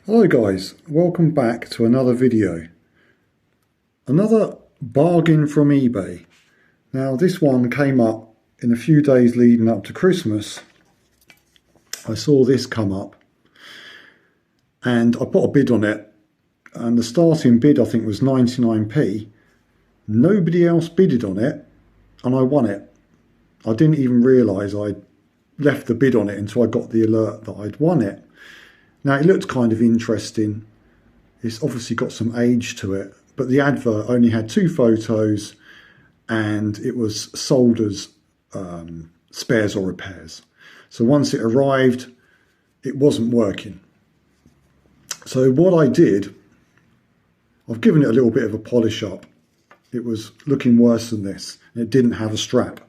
Hello guys, welcome back to another video. Another bargain from eBay. Now this one came up in a few days leading up to Christmas. I saw this come up and I put a bid on it, and the starting bid I think was 99p. Nobody else bidded on it and I won it. I didn't even realise I left the bid on it until I got the alert that I'd won it. Now it looked kind of interesting. It's obviously got some age to it, but the advert only had 2 photos and it was sold as spares or repairs. So once it arrived, it wasn't working. So what I did, I've given it a little bit of a polish up. It was looking worse than this, and it didn't have a strap.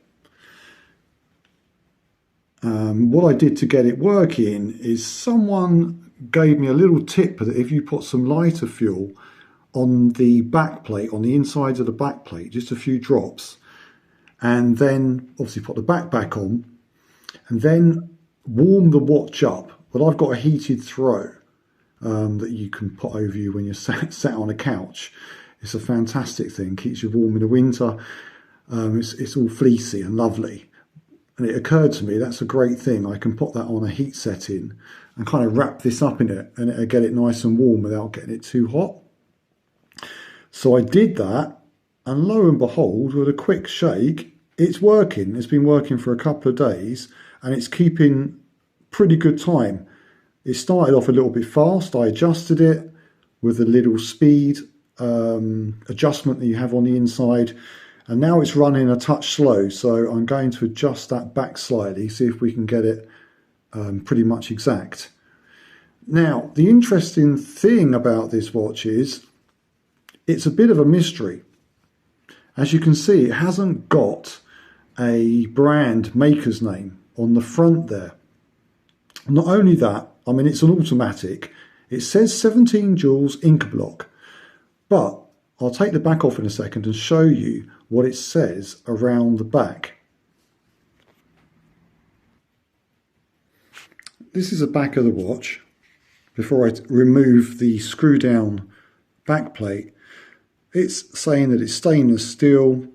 What I did to get it working is someone gave me a little tip that if you put some lighter fuel on the back plate, on the insides of the back plate, just a few drops, and then obviously put the back on, and then warm the watch up. But I've got a heated throw that you can put over you when you're sat on a couch. It's a fantastic thing, keeps you warm in the winter. It's all fleecy and lovely. And it occurred to me that's a great thing. I can put that on a heat setting and kind of wrap this up in it, and it'll get it nice and warm without getting it too hot. So I did that, and lo and behold, with a quick shake, it's working. It's been working for a couple of days and it's keeping pretty good time. It started off a little bit fast. I adjusted it with a little speed adjustment that you have on the inside. And now it's running a touch slow, so I'm going to adjust that back slightly, see if we can get it pretty much exact. Now, the interesting thing about this watch is it's a bit of a mystery. As you can see, it hasn't got a brand maker's name on the front there. Not only that, I mean, it's an automatic. It says 17 joules ink block, but I'll take the back off in a second and show you what it says around the back. This is the back of the watch before I remove the screw down back plate. It's saying that it's stainless steel,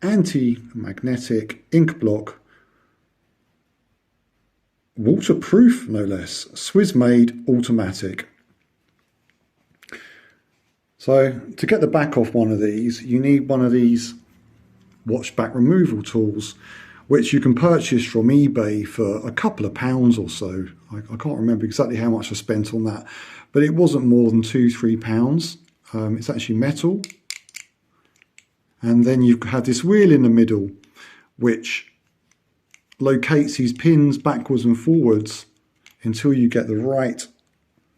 anti-magnetic, ink block, waterproof no less, Swiss made, automatic. So to get the back off one of these, you need one of these watch back removal tools, which you can purchase from eBay for a couple of pounds or so. I can't remember exactly how much I spent on that, but it wasn't more than £2–3. It's actually metal. And then you have this wheel in the middle, which locates these pins backwards and forwards until you get the right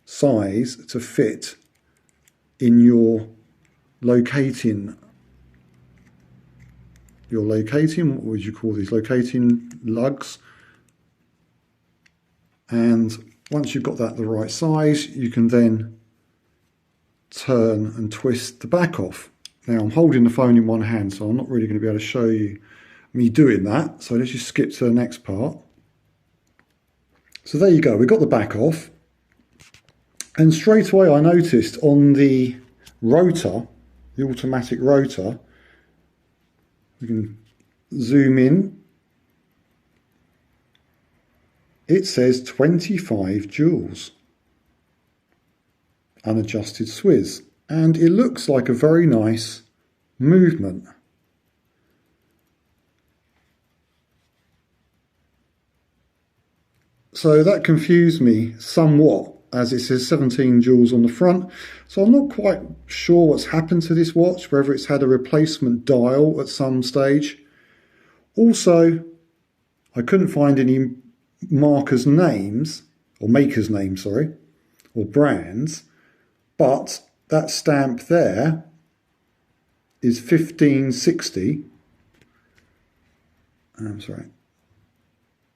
size to fit in your locating, what would you call these, locating lugs. And once you've got that the right size, you can then turn and twist the back off. Now I'm holding the phone in one hand, so I'm not really going to be able to show you me doing that. So let's just skip to the next part. So there you go, we got the back off. And straight away I noticed on the rotor, the automatic rotor, we can zoom in, it says 25 joules, unadjusted Swiss, and it looks like a very nice movement. So that confused me somewhat, as it says 17 joules on the front. So I'm not quite sure what's happened to this watch, whether it's had a replacement dial at some stage. Also, I couldn't find any markers' names, or makers' names, sorry, or brands, but that stamp there is 1560. I'm sorry,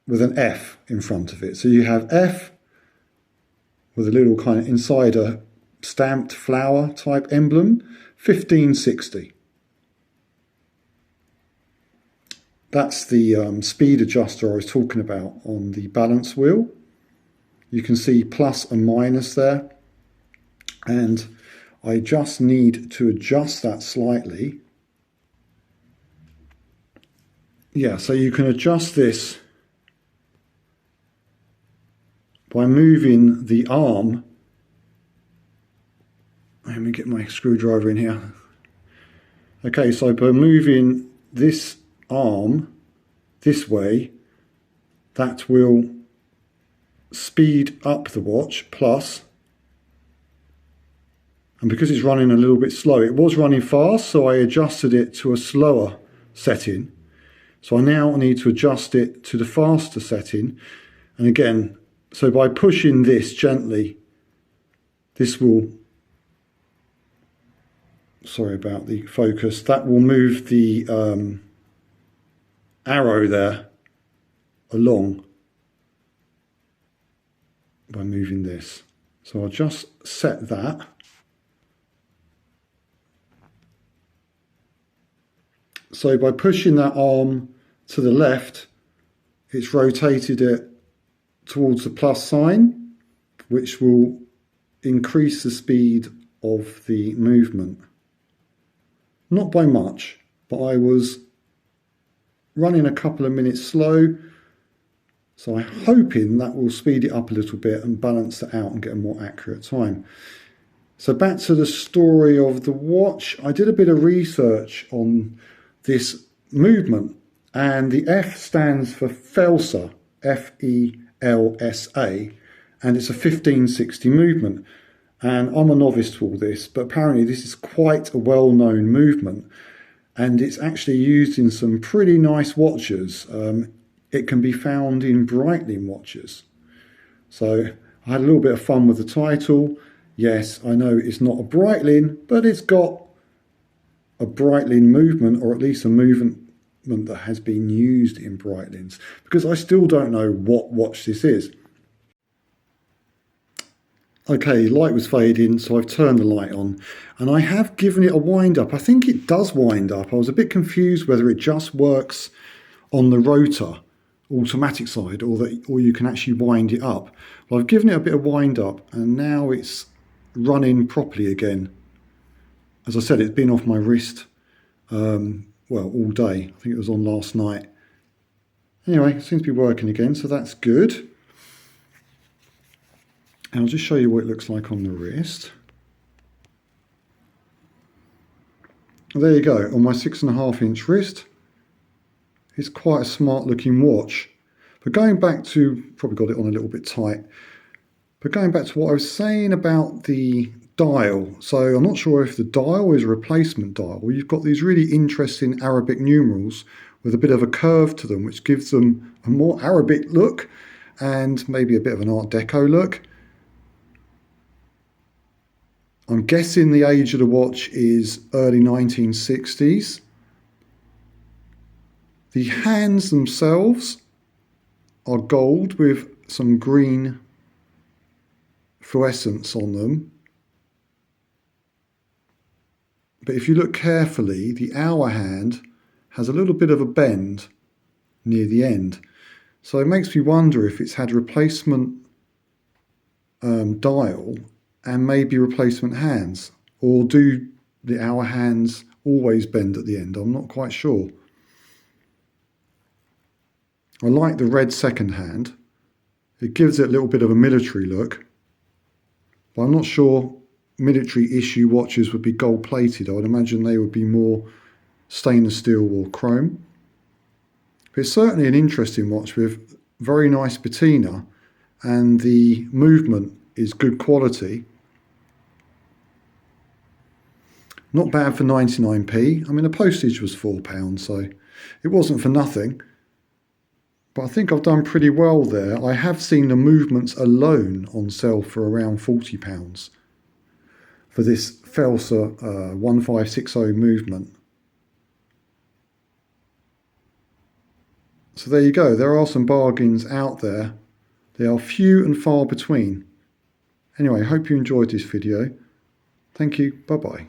with an F in front of it. So you have F with a little kind of insider stamped flower type emblem, 1560. That's the speed adjuster I was talking about on the balance wheel. You can see plus and minus there. and I just need to adjust that slightly. Yeah, so you can adjust this by moving the arm. Let me get my screwdriver in here. Okay, so by moving this arm this way, that will speed up the watch plus, and because it's running a little bit slow, it was running fast, so I adjusted it to a slower setting. So I now need to adjust it to the faster setting. And again, so by pushing this gently, this will, sorry about the focus, that will move the arrow there along by moving this. So I'll just set that. So by pushing that arm to the left, it's rotated it towards the plus sign, which will increase the speed of the movement. Not by much, but I was running a couple of minutes slow, so I'm hoping that will speed it up a little bit and balance it out and get a more accurate time. So back to the story of the watch. I did a bit of research on this movement, and the F stands for Felsa, F-E-L-S-A, and it's a 1560 movement. And I'm a novice to all this, but apparently this is quite a well-known movement, and it's actually used in some pretty nice watches. It can be found in Breitling watches. So I had a little bit of fun with the title. Yes, I know it's not a Breitling, but it's got a Breitling movement, or at least a movement that has been used in Breitlings, because I still don't know what watch this is. Okay, light was fading, so I've turned the light on, and I have given it a wind up. I think it does wind up. I was a bit confused whether it just works on the rotor automatic side, or you can actually wind it up. Well, I've given it a bit of wind up, and now it's running properly again. As I said, it's been off my wrist well, all day. I think it was on last night. Anyway, it seems to be working again, so that's good. And I'll just show you what it looks like on the wrist. There you go, on my 6.5-inch wrist. It's quite a smart looking watch. But going back to, probably got it on a little bit tight, but going back to what I was saying about the dial. So I'm not sure if the dial is a replacement dial. Well, you've got these really interesting Arabic numerals with a bit of a curve to them, which gives them a more Arabic look and maybe a bit of an Art Deco look. I'm guessing the age of the watch is early 1960s. The hands themselves are gold with some green fluorescence on them. But if you look carefully, the hour hand has a little bit of a bend near the end. So it makes me wonder if it's had replacement dial and maybe replacement hands, or do the hour hands always bend at the end? I'm not quite sure. I like the red second hand. It gives it a little bit of a military look, but I'm not sure military issue watches would be gold plated. I would imagine they would be more stainless steel or chrome. But it's certainly an interesting watch with very nice patina, and the movement is good quality. Not bad for 99p. I mean, the postage was £4, so it wasn't for nothing. But I think I've done pretty well there. I have seen the movements alone on sale for around £40 for this Felsa 1560 movement. So there you go. There are some bargains out there. They are few and far between. Anyway, I hope you enjoyed this video. Thank you. Bye-bye.